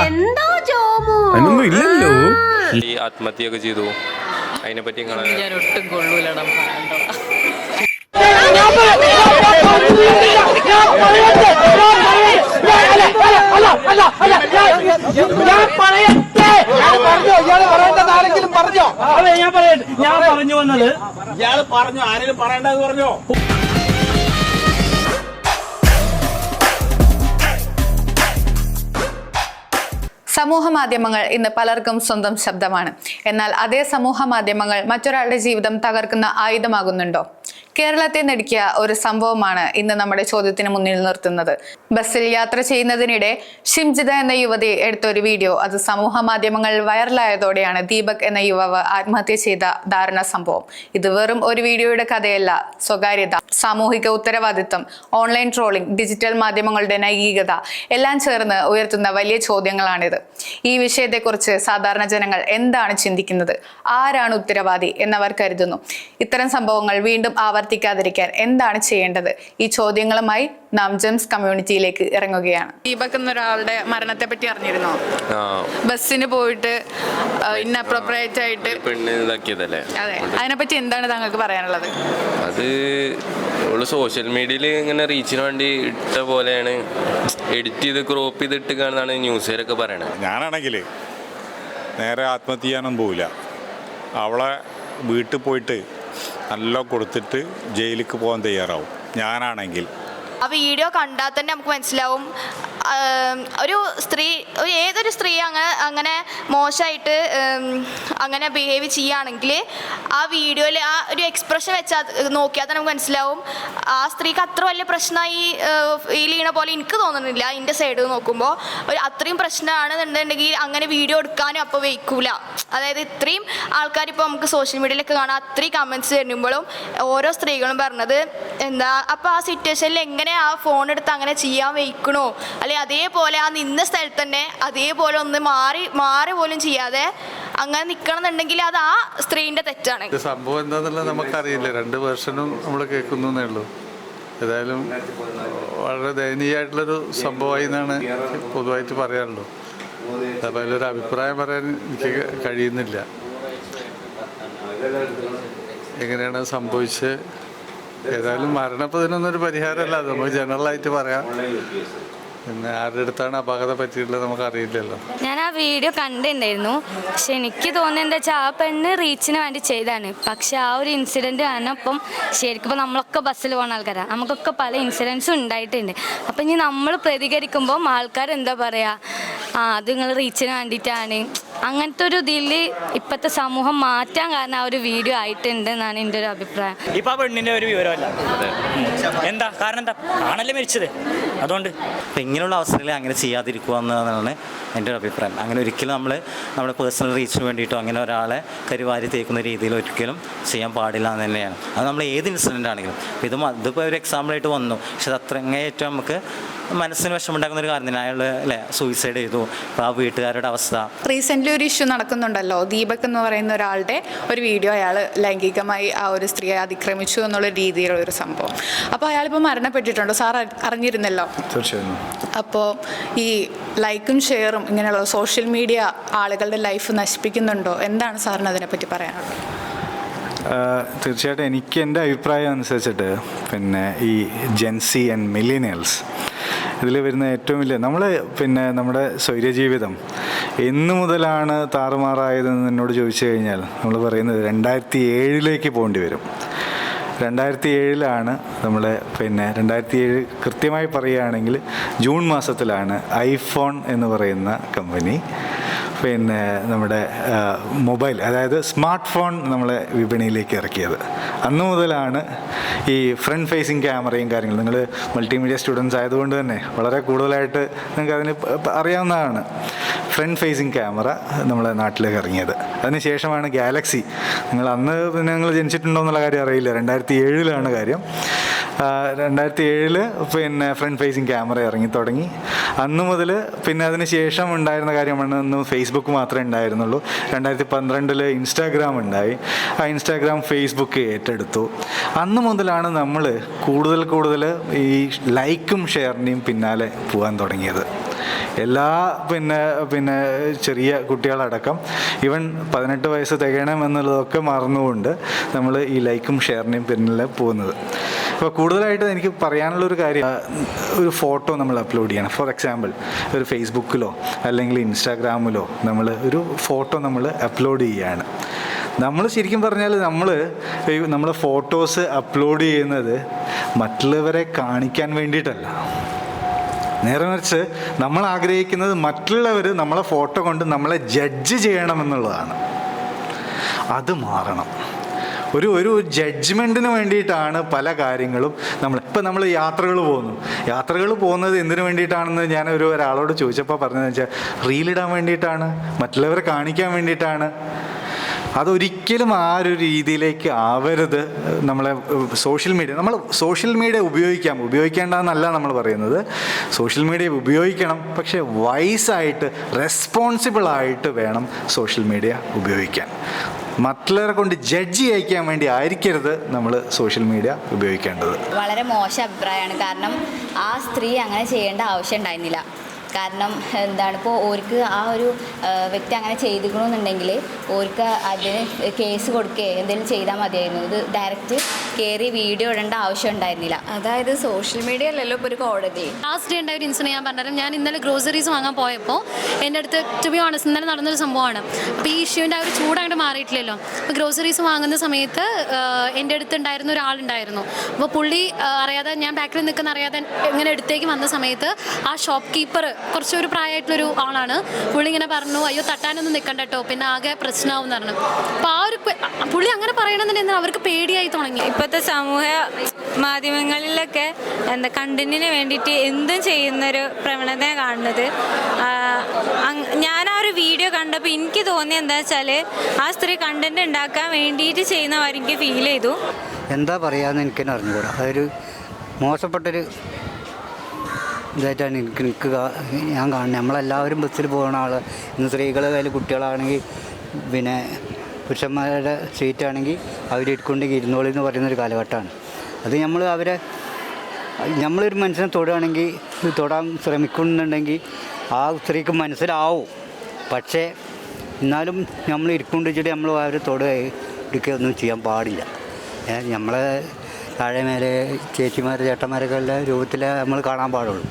എന്തോ ജോമോ ഇല്ലല്ലോ. ഈ ആത്മഹത്യയൊക്കെ ചെയ്തു, അതിനെ പറ്റി ഞാൻ ഒട്ടും കൊള്ളൂലടാ. ഞാൻ പറഞ്ഞു വന്നത് ഇയാള് പറഞ്ഞു, ആരെങ്കിലും പറയണ്ടെന്ന് പറഞ്ഞോ? സമൂഹ മാധ്യമങ്ങൾ ഇന്ന് പലർക്കും സ്വന്തം ശബ്ദമാണ്. എന്നാൽ അതേ സമൂഹ മാധ്യമങ്ങൾ മറ്റൊരാളുടെ ജീവിതം തകർക്കുന്ന ആയുധമാകുന്നുണ്ടോ? കേരളത്തെ നടുക്കിയ ഒരു സംഭവമാണ് ഇന്ന് നമ്മുടെ ചോദ്യത്തിന് മുന്നിൽ നിർത്തുന്നത്. ബസ്സിൽ യാത്ര ചെയ്യുന്നതിനിടെ ഷിംജിത എന്ന യുവതി എടുത്ത ഒരു വീഡിയോ അത് സമൂഹ മാധ്യമങ്ങളിൽ വൈറലായതോടെയാണ് ദീപക് എന്ന യുവാവ് ആത്മഹത്യ ചെയ്ത ദാരുണ സംഭവം. ഇത് വെറും ഒരു വീഡിയോയുടെ കഥയല്ല. സ്വകാര്യത, സാമൂഹിക ഉത്തരവാദിത്വം, ഓൺലൈൻ ട്രോളിംഗ്, ഡിജിറ്റൽ മാധ്യമങ്ങളുടെ നൈതികത എല്ലാം ചേർന്ന് ഉയർത്തുന്ന വലിയ ചോദ്യങ്ങളാണിത്. ഈ വിഷയത്തെക്കുറിച്ച് സാധാരണ ജനങ്ങൾ എന്താണ് ചിന്തിക്കുന്നത്? ആരാണ് ഉത്തരവാദി എന്നവർ കരുതുന്നു? ഇത്തരം സംഭവങ്ങൾ വീണ്ടും ആവർത്തിക്കാതിരിക്കാൻ എന്താണ് ചെയ്യേണ്ടത്? ഈ ചോദ്യങ്ങളുമായി നാം ജെംസ് കമ്മ്യൂണിറ്റിയിലേക്ക് ഇറങ്ങുകയാണ്. ദീപക് എന്നൊരാളുടെ മരണത്തെ പറ്റി അറിഞ്ഞിരുന്നോ? ബസ്സിന് പോയിട്ട് ഇൻഅപ്രോപ്രിയേറ്റ് ആയിട്ട് പെണ്ണ് ഇതാക്കിയതല്ലേ? അതെ, അതിനെപ്പറ്റി എന്താണ് താങ്കൾക്ക് പറയാനുള്ളത്? അത് സോഷ്യൽ മീഡിയയിൽ ഇങ്ങനെ റീച്ചിന് വേണ്ടി ഇട്ട പോലെയാണ്, എഡിറ്റ് ചെയ്ത് ക്രോപ്പ് ചെയ്തിട്ട് കാണുന്നതാണ് ന്യൂസുകാരൊക്കെ പറയണത്. ഞാനാണെങ്കിൽ നേരെ ആത്മഹത്യ ചെയ്യാനൊന്നും പോവില്ല. അവളെ വീട്ടിൽ പോയിട്ട് നല്ല കൊടുത്തിട്ട് ജയിലിലേക്ക് പോകാൻ തയ്യാറാവും ഞാനാണെങ്കിൽ. ആ വീഡിയോ കണ്ടാൽ തന്നെ നമുക്ക് മനസ്സിലാവും ഒരു സ്ത്രീ, ഏതൊരു സ്ത്രീ അങ്ങനെ മോശമായിട്ട് അങ്ങനെ ബിഹേവ് ചെയ്യുകയാണെങ്കിൽ ആ വീഡിയോയിൽ ആ ഒരു എക്സ്പ്രഷൻ വെച്ചാൽ നോക്കിയാൽ തന്നെ നമുക്ക് മനസ്സിലാവും ആ സ്ത്രീക്ക് അത്ര വലിയ പ്രശ്നമായി ഫീൽ ചെയ്യണ പോലെ എനിക്ക് തോന്നുന്നില്ല. എൻ്റെ സൈഡ് നോക്കുമ്പോൾ അത്രയും പ്രശ്നമാണെന്നുണ്ടെങ്കിൽ അങ്ങനെ വീഡിയോ എടുക്കാനും അപ്പോൾ വയ്ക്കൂല. അതായത് ഇത്രയും ആൾക്കാർ ഇപ്പോൾ നമുക്ക് സോഷ്യൽ മീഡിയയിലൊക്കെ കാണാം, അത്രയും കമൻറ്റ്സ് വരുമ്പോഴും ഓരോ സ്ത്രീകളും പറഞ്ഞത് എന്താ അപ്പോൾ ആ സിറ്റുവേഷനിൽ എങ്ങനെ ആ ഫോൺ എടുത്ത് അങ്ങനെ ചെയ്യാൻ വയ്ക്കണോ, അല്ലെങ്കിൽ അതേപോലെ ആ നിന്ന സ്ഥലത്ത് തന്നെ അതേപോലെ ഒന്ന് മാറി പോലും ചെയ്യാതെ അങ്ങനെ നിൽക്കണം എന്നുണ്ടെങ്കിൽ അത് ആ സ്ത്രീൻ്റെ തെറ്റാണ്. സംഭവം എന്താണെന്നുള്ളത് നമുക്കറിയില്ല, 2 വേർഷനും നമ്മൾ കേൾക്കുന്നേ ഉള്ളൂ. ഏതായാലും വളരെ ദയനീയമായിട്ടുള്ളൊരു സംഭവമായി എന്നാണ് പൊതുവായിട്ട് പറയാനുള്ളൂ. അപ്പോൾ അതിലൊരു അഭിപ്രായം പറയാൻ എനിക്ക് കഴിയുന്നില്ല. എങ്ങനെയാണ് സംഭവിച്ചത്? ഏതായാലും മരണപ്പോൾ ഇതിനൊന്നൊരു പരിഹാരമല്ല, അത് നമുക്ക് ജനറലായിട്ട് പറയാം. പിന്നെ ആരുടെ അടുത്താണ് അപകടം പറ്റിയിട്ടുള്ളത് നമുക്കറിയില്ലല്ലോ. ഞാൻ ആ വീഡിയോ കണ്ടിട്ടുണ്ടായിരുന്നു. പക്ഷെ എനിക്ക് തോന്നുന്നത് എന്താ വെച്ചാൽ ആ പെണ്ണ് റീച്ചിന് വേണ്ടി ചെയ്താണ്. പക്ഷെ ആ ഒരു ഇൻസിഡൻറ്റ് കാരണം ഇപ്പം ശരിക്കും ഇപ്പം നമ്മളൊക്കെ ബസ്സിൽ പോകുന്ന ആൾക്കാരാണ്, നമുക്കൊക്കെ പല ഇൻസിഡൻസും ഉണ്ടായിട്ടുണ്ട്. അപ്പം ഇനി നമ്മൾ പ്രതികരിക്കുമ്പം ആൾക്കാർ എന്താ പറയുക, അത് നിങ്ങൾ റീച്ചിന് വേണ്ടിയിട്ടാണ്, അങ്ങനത്തെ ഒരു ഇതിൽ ഇപ്പോഴത്തെ സമൂഹം മാറ്റാൻ കാരണം ആ ഒരു വീഡിയോ ആയിട്ടുണ്ട് എന്നാണ് എൻ്റെ ഒരു അഭിപ്രായം. ഇപ്പം ആ പെണ്ണിൻ്റെ ഒരു വിവരമല്ല. എന്താ കാരണം? എന്താ ആണല്ലേ മരിച്ചത്? അതുകൊണ്ട് ഇങ്ങനെയുള്ള അവസരങ്ങളിൽ അങ്ങനെ ചെയ്യാതിരിക്കുക എന്നതാണ് എൻ്റെ ഒരു അഭിപ്രായം. അങ്ങനെ ഒരിക്കലും നമ്മുടെ പേഴ്സണൽ റീച്ചിന് വേണ്ടിയിട്ടോ അങ്ങനെ ഒരാളെ കരിവാരി തേക്കുന്ന രീതിയിൽ ഒരിക്കലും ചെയ്യാൻ പാടില്ല എന്ന് തന്നെയാണ്. അത് നമ്മൾ ഏത് ഇൻസിഡൻ്റ് ആണെങ്കിലും. ഇതിപ്പോൾ ഒരു എക്സാമ്പിളായിട്ട് വന്നു, പക്ഷെ അത് അത്രങ്ങേറ്റവും നമുക്ക് മനസ്സിന് വിഷമുണ്ടാക്കുന്ന ഒരു കാര്യം. അയാൾ സൂയിസൈഡ് ചെയ്തു. അപ്പോൾ ആ വീട്ടുകാരുടെ അവസ്ഥ. റീസെൻ്റ്ലി ഒരു ഇഷ്യൂ നടക്കുന്നുണ്ടല്ലോ, ദീപക് എന്ന് പറയുന്ന ഒരാളുടെ ഒരു വീഡിയോ, അയാൾ ലൈംഗികമായി ആ ഒരു സ്ത്രീയെ അതിക്രമിച്ചു എന്നുള്ള രീതിയിലുള്ള ഒരു സംഭവം. അപ്പോൾ അയാളിപ്പോൾ മരണപ്പെട്ടിട്ടുണ്ടോ? സാർ അറിഞ്ഞിരുന്നല്ലോ? തീർച്ചയായും. അപ്പോൾ ഈ ലൈക്കും ഷെയറും ഇങ്ങനെയുള്ള സോഷ്യൽ മീഡിയ ആളുകളുടെ ലൈഫ് നശിപ്പിക്കുന്നുണ്ടോ? എന്താണ് സാറിന് അതിനെപ്പറ്റി പറയാനുള്ളത്? തീർച്ചയായിട്ടും എനിക്ക് എൻ്റെ അഭിപ്രായം അനുസരിച്ചിട്ട് പിന്നെ ഈ ജെൻസി ആൻഡ് മില്ലേനിയൽസ് ഇതിൽ വരുന്ന ഏറ്റവും വലിയ നമ്മുടെ സ്വൈര്യജീവിതം എന്ന് മുതലാണ് താറുമാറായതെന്ന് എന്നോട് ചോദിച്ചു കഴിഞ്ഞാൽ നമ്മൾ പറയുന്നത് 2007 പോകേണ്ടി വരും. 2007 നമ്മളെ 2007 കൃത്യമായി പറയുകയാണെങ്കിൽ ജൂൺ മാസത്തിലാണ് ഐഫോൺ എന്ന് പറയുന്ന കമ്പനി നമ്മുടെ മൊബൈൽ, അതായത് സ്മാർട്ട് ഫോൺ നമ്മളെ വിപണിയിലേക്ക് ഇറക്കിയത്. അന്നു മുതലാണ് ഈ ഫ്രണ്ട് ഫേസിങ് ക്യാമറയും കാര്യങ്ങളും, നിങ്ങൾ മൾട്ടിമീഡിയ സ്റ്റുഡൻസ് ആയതുകൊണ്ട് തന്നെ വളരെ കൂടുതലായിട്ട് നിങ്ങൾക്ക് അതിന് അറിയാവുന്നതാണ്. ഫ്രണ്ട് ഫേസിങ് ക്യാമറ നമ്മളെ നാട്ടിലേക്ക് ഇറങ്ങിയത്. അതിനുശേഷമാണ് ഗാലക്സി. നിങ്ങൾ ജനിച്ചിട്ടുണ്ടോ എന്നുള്ള കാര്യം അറിയില്ല, 2007 കാര്യം. 2007 പിന്നെ ഫ്രണ്ട് ഫേസിങ് ക്യാമറ ഇറങ്ങി തുടങ്ങി. അന്ന് മുതൽ പിന്നെ അതിന് ശേഷം ഉണ്ടായിരുന്ന കാര്യമാണ്, അന്ന് ഫേസ്ബുക്ക് മാത്രമേ ഉണ്ടായിരുന്നുള്ളൂ. 2012 ഇൻസ്റ്റാഗ്രാം ഉണ്ടായി. ആ ഇൻസ്റ്റാഗ്രാം ഫേസ്ബുക്ക് ഏറ്റെടുത്തു. അന്ന് മുതലാണ് നമ്മൾ കൂടുതൽ ഈ ലൈക്കും ഷെയറിനെയും പിന്നാലെ പോകാൻ തുടങ്ങിയത്. എല്ലാ പിന്നെ ചെറിയ കുട്ടികളടക്കം ഈവൻ 18 വയസ്സ് തികയണം എന്നുള്ളതൊക്കെ മറന്നുകൊണ്ട് നമ്മൾ ഈ ലൈക്കും ഷെയറിനെയും പിന്നിലെ പോകുന്നത്. അപ്പോൾ കൂടുതലായിട്ട് എനിക്ക് പറയാനുള്ളൊരു കാര്യം, ഒരു ഫോട്ടോ നമ്മൾ അപ്ലോഡ് ചെയ്യണം. ഫോർ എക്സാമ്പിൾ ഒരു ഫേസ്ബുക്കിലോ അല്ലെങ്കിൽ ഇൻസ്റ്റാഗ്രാമിലോ നമ്മൾ ഒരു ഫോട്ടോ നമ്മൾ അപ്ലോഡ് ചെയ്യുകയാണ്. നമ്മൾ ശരിക്കും പറഞ്ഞാൽ നമ്മൾ ഫോട്ടോസ് അപ്ലോഡ് ചെയ്യുന്നത് മറ്റുള്ളവരെ കാണിക്കാൻ വേണ്ടിയിട്ടല്ല. നേരെ മറിച്ച് നമ്മൾ ആഗ്രഹിക്കുന്നത് മറ്റുള്ളവർ നമ്മളെ ഫോട്ടോ കൊണ്ട് നമ്മളെ ജഡ്ജ് ചെയ്യണമെന്നുള്ളതാണ്. അത് മാറണം. ഒരു ജഡ്ജ്മെൻറ്റിന് വേണ്ടിയിട്ടാണ് പല കാര്യങ്ങളും നമ്മൾ യാത്രകൾ പോകുന്നത് എന്തിനു വേണ്ടിയിട്ടാണെന്ന് ഞാൻ ഒരാളോട് ചോദിച്ചപ്പോൾ പറഞ്ഞതെന്ന് വെച്ചാൽ റീലിടാൻ വേണ്ടിയിട്ടാണ്, മറ്റുള്ളവരെ കാണിക്കാൻ വേണ്ടിയിട്ടാണ്. അതൊരിക്കലും ആ ഒരു രീതിയിലേക്ക് ആവരുത്. നമ്മളെ സോഷ്യൽ മീഡിയ ഉപയോഗിക്കേണ്ടെന്നല്ല നമ്മൾ പറയുന്നത്. സോഷ്യൽ മീഡിയ ഉപയോഗിക്കണം, പക്ഷേ വൈസായിട്ട് റെസ്പോൺസിബിളായിട്ട് വേണം സോഷ്യൽ മീഡിയ ഉപയോഗിക്കാൻ. മറ്റുള്ളവരെ കൊണ്ട് ജഡ്ജ് ചെയ്യിക്കാൻ വേണ്ടി ആയിരിക്കരുത് നമ്മൾ സോഷ്യൽ മീഡിയ ഉപയോഗിക്കേണ്ടത്. വളരെ മോശം അഭിപ്രായമാണ്. കാരണം ആ സ്ത്രീ അങ്ങനെ ചെയ്യേണ്ട ആവശ്യം ഉണ്ടായിരുന്നില്ല. കാരണം ഇപ്പോൾ ഓർക്ക് ആ ഒരു വ്യക്തി അങ്ങനെ ചെയ്തിക്കണമെന്നുണ്ടെങ്കിൽ ഓർക്ക് അതിന് കേസ് കൊടുക്കുകയോ എന്തെങ്കിലും ചെയ്താൽ മതിയായിരുന്നു. ഇത് ഡയറക്റ്റ് കയറി വീഡിയോ ഇടേണ്ട ആവശ്യം ഉണ്ടായിരുന്നില്ല. അതായത് സോഷ്യൽ മീഡിയ അല്ലല്ലോ ഇപ്പോൾ ഒരു കോടതി. ലാസ്റ്റ് ഡേ ഉണ്ടായ ഒരു ഇൻസിഡൻറ്റ് ഞാൻ പറഞ്ഞാലും, ഞാൻ ഇന്നലെ ഗ്രോസറീസ് വാങ്ങാൻ പോയപ്പോൾ എൻ്റെ അടുത്ത് ടു ബി ഓണസ്റ്റ് ഇന്നലെ നടന്നൊരു സംഭവമാണ്. അപ്പോൾ ഈ ഇഷ്യൂവിൻ്റെ ആ ഒരു ചൂടായിട്ട് മാറിയിട്ടില്ലല്ലോ. അപ്പോൾ ഗ്രോസറീസ് വാങ്ങുന്ന സമയത്ത് എൻ്റെ അടുത്തുണ്ടായിരുന്ന ഒരാളുണ്ടായിരുന്നു. അപ്പോൾ പുള്ളി അറിയാതെ, ഞാൻ ബാക്കിൽ നിൽക്കുന്ന അറിയാതെ ഇങ്ങനെ അടുത്തേക്ക് വന്ന സമയത്ത് ആ ഷോപ്പ് കീപ്പർ കുറച്ചൊരു പ്രായമായിട്ടുള്ളൊരു ആളാണ്. പുള്ളി ഇങ്ങനെ പറഞ്ഞു, അയ്യോ തട്ടാനൊന്നും നിൽക്കണ്ട കേട്ടോ, പിന്നെ ആകെ പ്രശ്നമാവും എന്ന് പറഞ്ഞു. അപ്പോൾ ആ ഒരു പുള്ളി അങ്ങനെ പറയണമെന്നുണ്ടെങ്കിൽ അവർക്ക് പേടിയായി തുടങ്ങി. ഇപ്പോഴത്തെ സമൂഹ മാധ്യമങ്ങളിലൊക്കെ കണ്ടന്റിന് വേണ്ടിയിട്ട് എന്തും ചെയ്യുന്നൊരു പ്രവണത കാണുന്നത്. ഞാൻ ആ ഒരു വീഡിയോ കണ്ടപ്പോൾ എനിക്ക് തോന്നിയത് എന്താ വെച്ചാൽ ആ സ്ത്രീ കണ്ടന്റ് ഉണ്ടാക്കാൻ വേണ്ടിയിട്ട് ചെയ്യുന്നവർ എനിക്ക് ഫീൽ ചെയ്തു. എന്താ പറയാമെന്ന് എനിക്കെന്നെ അറിഞ്ഞുകൂടാ. അതൊരു മോശപ്പെട്ടൊരു ഇതായിട്ടാണ് എനിക്ക് ഞാൻ കാണുന്നത്. നമ്മളെല്ലാവരും ബസ്സിൽ പോകുന്ന ആൾ, ഇന്ന് സ്ത്രീകളുടെ കയ്യിൽ കുട്ടികളാണെങ്കിൽ പിന്നെ പുരുഷന്മാരുടെ സീറ്റാണെങ്കിൽ അവരിട്ടുകൊണ്ടെങ്കിൽ ഇരുന്നോളി എന്ന് പറയുന്നൊരു കാലഘട്ടമാണ്. അത് നമ്മളൊരു മനുഷ്യനെ തൊടാൻ ശ്രമിക്കുന്നുണ്ടെങ്കിൽ ആ സ്ത്രീക്ക് മനസ്സിലാവും. പക്ഷേ എന്നാലും നമ്മൾ ഇരിക്കൊണ്ട് വെച്ചിട്ട് നമ്മൾ അവരെ എടുക്കുകയൊന്നും ചെയ്യാൻ പാടില്ല. നമ്മളെ താഴെ മേലെ ചേച്ചിമാർ ചേട്ടന്മാരൊക്കെ ഉള്ള രൂപത്തിൽ നമ്മൾ കാണാൻ പാടുള്ളൂ.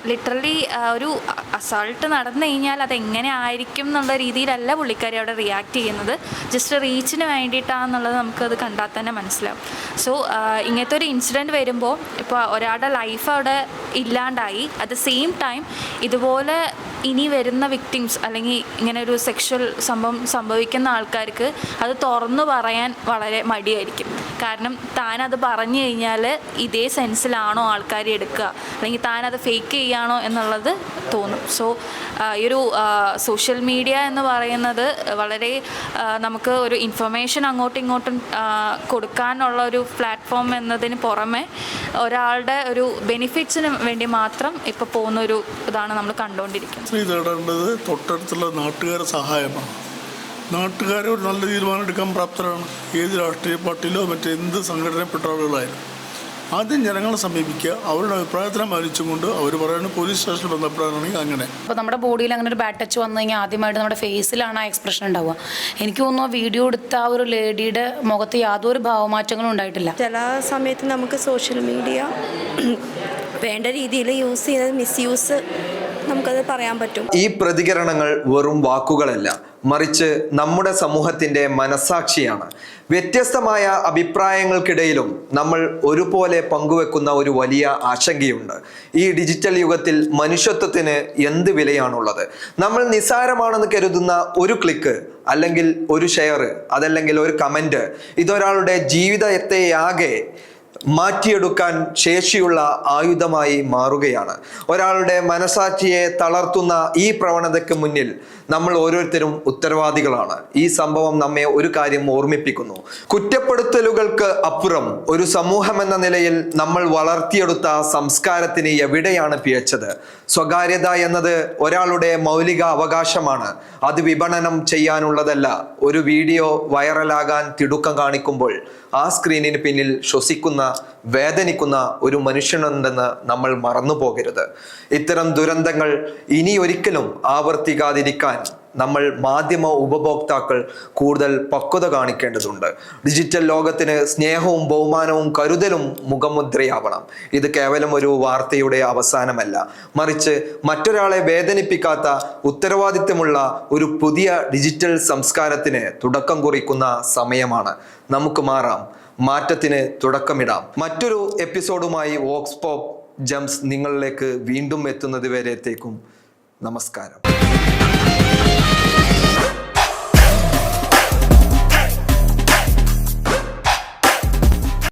ലിറ്ററലി ഒരു അസാൾട്ട് നടന്നു കഴിഞ്ഞാൽ അതെങ്ങനെ ആയിരിക്കും എന്നുള്ള രീതിയിലല്ല പുള്ളിക്കാരി അവിടെ റിയാക്ട് ചെയ്യുന്നത്. ജസ്റ്റ് റീച്ചിന് വേണ്ടിയിട്ടാണെന്നുള്ളത് നമുക്കത് കണ്ടാൽ തന്നെ മനസ്സിലാവും. സോ ഇങ്ങനത്തെ ഒരു ഇൻസിഡൻറ്റ് വരുമ്പോൾ ഇപ്പോൾ ഒരാളുടെ ലൈഫ് അവിടെ ഇല്ലാണ്ടായി, അറ്റ് ദ സെയിം ടൈം ഇതുപോലെ ഇനി വരുന്ന വിക്ടിംസ് അല്ലെങ്കിൽ ഇങ്ങനെ ഒരു സെക്ഷൽ സംഭവിക്കുന്ന ആൾക്കാർക്ക് അത് തുറന്നു പറയാൻ വളരെ മടിയായിരിക്കും. കാരണം താനത് പറഞ്ഞു കഴിഞ്ഞാൽ ഇതേ സെൻസിലാണോ ആൾക്കാർ എടുക്കുക, അല്ലെങ്കിൽ താനത് ഫേക്ക് ചെയ്യുകയാണോ എന്നുള്ളത് തോന്നും. സോ ഈ ഒരു സോഷ്യൽ മീഡിയ എന്ന് പറയുന്നത് വളരെ നമുക്ക് ഒരു ഇൻഫർമേഷൻ അങ്ങോട്ടും ഇങ്ങോട്ടും കൊടുക്കാനുള്ള ഒരു പ്ലാറ്റ്ഫോം എന്നതിന് പുറമെ ഒരാളുടെ ഒരു ബെനിഫിറ്റ്സിന് വേണ്ടി മാത്രം ഇപ്പോൾ പോകുന്നൊരു ഇതാണ് നമ്മൾ കണ്ടുകൊണ്ടിരിക്കുന്നത്. തേടേണ്ടത് തൊട്ടടുത്തുള്ള നാട്ടുകാരുടെ സഹായമാണ്. നാട്ടുകാർ ഒരു നല്ല തീരുമാനം എടുക്കാൻ പ്രാപ്തരാണ്. ഏത് രാഷ്ട്രീയ പാർട്ടിയിലോ മറ്റെന്ത് സംഘടനപ്പെട്ട ആളുകളായാലും ആദ്യം ജനങ്ങളെ സമീപിക്കുക, അവരുടെ അഭിപ്രായത്തിനെ മാനിച്ചുകൊണ്ട് അവർ പറയുന്നത് പോലീസ് സ്റ്റേഷനിൽ ബന്ധപ്പെടാനാണെങ്കിൽ അങ്ങനെ. അപ്പോൾ നമ്മുടെ ബോഡിയിൽ അങ്ങനെ ഒരു ബാഡ് ടച്ച് വന്നു കഴിഞ്ഞാൽ ആദ്യമായിട്ട് നമ്മുടെ ഫേസിലാണ് ആ എക്സ്പ്രഷൻ ഉണ്ടാവുക. എനിക്ക് തോന്നുന്നു വീഡിയോ എടുത്ത ആ ഒരു ലേഡിയുടെ മുഖത്ത് യാതൊരു ഭാവമാറ്റങ്ങളും ഉണ്ടായിട്ടില്ല. ചില സമയത്ത് നമുക്ക് സോഷ്യൽ മീഡിയ വേണ്ട രീതിയിൽ യൂസ് ചെയ്യുന്നത് മിസ്യൂസ് നമുക്കത് പറയാൻ പറ്റും. ഈ പ്രതികരണങ്ങൾ വെറും വാക്കുകളല്ല, മറിച്ച് നമ്മുടെ സമൂഹത്തിന്റെ മനസാക്ഷിയാണ്. വ്യത്യസ്തമായ അഭിപ്രായങ്ങൾക്കിടയിലും നമ്മൾ ഒരുപോലെ പങ്കുവെക്കുന്ന ഒരു വലിയ ആശങ്കയുണ്ട്. ഈ ഡിജിറ്റൽ യുഗത്തിൽ മനുഷ്യത്വത്തിന് എന്ത് വിലയാണുള്ളത്? നമ്മൾ നിസ്സാരമാണെന്ന് കരുതുന്ന ഒരു ക്ലിക്ക്, അല്ലെങ്കിൽ ഒരു ഷെയർ, അതല്ലെങ്കിൽ ഒരു കമന്റ്, ഇതൊരാളുടെ ജീവിതത്തെയാകെ മാറ്റിയെടുക്കാൻ ശേഷിയുള്ള ആയുധമായി മാറുകയാണ്. ഒരാളുടെ മനസാക്ഷിയെ തളർത്തുന്ന ഈ പ്രവണതയ്ക്ക് മുന്നിൽ നമ്മൾ ഓരോരുത്തരും ഉത്തരവാദികളാണ്. ഈ സംഭവം നമ്മെ ഒരു കാര്യം ഓർമ്മിപ്പിക്കുന്നു. കുറ്റപ്പെടുത്തലുകൾക്ക് അപ്പുറം ഒരു സമൂഹം എന്ന നിലയിൽ നമ്മൾ വളർത്തിയെടുത്ത സംസ്കാരത്തിന് എവിടെയാണ് പിഴച്ചത്? സ്വകാര്യത എന്നത് ഒരാളുടെ മൗലിക അവകാശമാണ്. അത് വിപണനം ചെയ്യാനുള്ളതല്ല. ഒരു വീഡിയോ വൈറലാകാൻ തിടുക്കം കാണിക്കുമ്പോൾ ആ സ്ക്രീനിന് പിന്നിൽ ശ്വസിക്കുന്ന, വേദനിക്കുന്ന ഒരു മനുഷ്യനുണ്ടെന്ന് നമ്മൾ മറന്നു പോകരുത്. ഇത്തരം ദുരന്തങ്ങൾ ഇനി ഒരിക്കലും ആവർത്തിക്കാതിരിക്കാൻ നമ്മൾ മാധ്യമ ഉപഭോക്താക്കൾ കൂടുതൽ പക്വത കാണിക്കേണ്ടതുണ്ട്. ഡിജിറ്റൽ ലോകത്തിന് സ്നേഹവും ബഹുമാനവും കരുതലും മുഖമുദ്രയാവണം. ഇത് കേവലം ഒരു വാർത്തയുടെ അവസാനമല്ല, മറിച്ച് മറ്റൊരാളെ വേദനിപ്പിക്കാത്ത ഉത്തരവാദിത്തമുള്ള ഒരു പുതിയ ഡിജിറ്റൽ സംസ്കാരത്തിന് തുടക്കം കുറിക്കുന്ന സമയമാണ്. നമുക്ക് മാറാം, മാറ്റത്തിന് തുടക്കമിടാം. മറ്റൊരു എപ്പിസോഡുമായി വോക്സ് പോപ്പ് ജംസ് നിങ്ങളിലേക്ക് വീണ്ടും എത്തുന്നത് വരേത്തേക്കും നമസ്കാരം.